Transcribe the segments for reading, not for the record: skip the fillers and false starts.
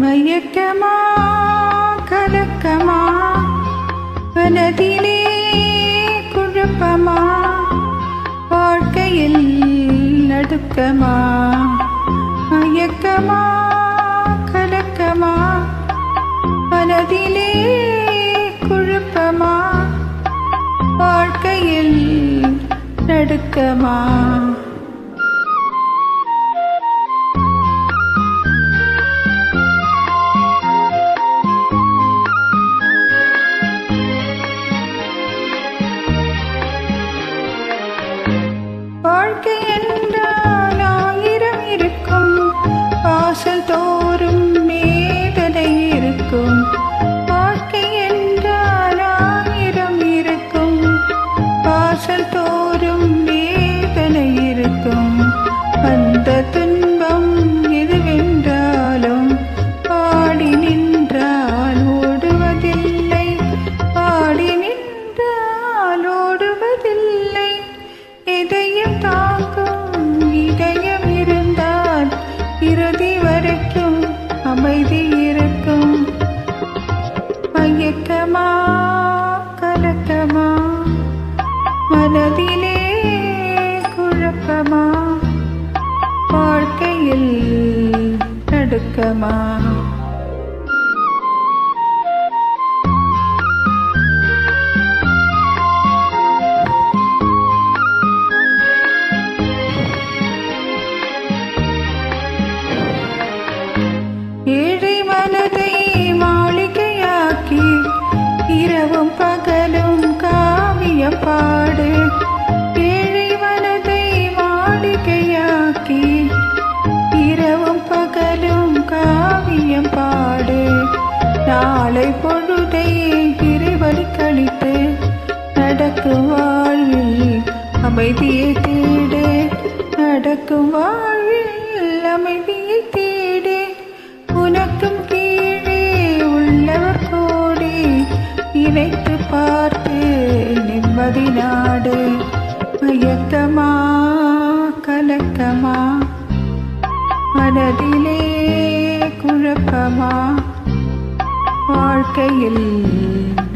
மயக்கமா கலக்கமா மனதிலே குழப்பமா வாழ்க்கையில் நடுக்கமா மயக்கமா கலக்கமா மனதிலே குழப்பமா வாழ்க்கையில் நடுக்கமா வாழ்க்கை என்றால் ஆயிரம் இருக்கும் வாசல் தோறும் வேதனை இருக்கும் வாழ்க்கை என்றால் ஆயிரம் இருக்கும் வாசல் தோறும் வேதனை இருக்கும் அந்த துன்பம் எதுவென்றாலும் பாடி நின்றால் ஓடுவதில்லை பாடி நின்றால் ஓடுவதில்லை இதயம் தாங்கும் இதயம் இருந்தால் இறுதி வரைக்கும் அமைதி இருக்கும் மயக்கமா கலக்கமா மனதிலே குழப்பமா வாழ்க்கையில் நடுக்கமா ஏழை மனதை மாளிகையாக்கி இரவும் பகலும் காவியம் பாடு ஏழை மனதை மாளிகையாக்கி இரவும் பகலும் காவியம் பாடு நாளை பொழுதை இறைவழி கழித்து நடக்கும் வாழ்வில் அமைதியை தேடு நடக்கும் வாழ்வில் அமைதியை தேடு உனக்கும் கீழே உள்ளவர் கோடி இணைத்து பார்த்து நிம்மதி நாடு மயக்கமா கலக்கமா மனதிலே குழப்பமா வாழ்க்கையில்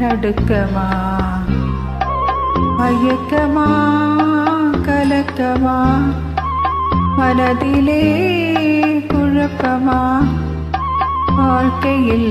நடுக்கமா மயக்கமா கலக்கமா மனதிலே குழப்பமா வாழ்க்கையில்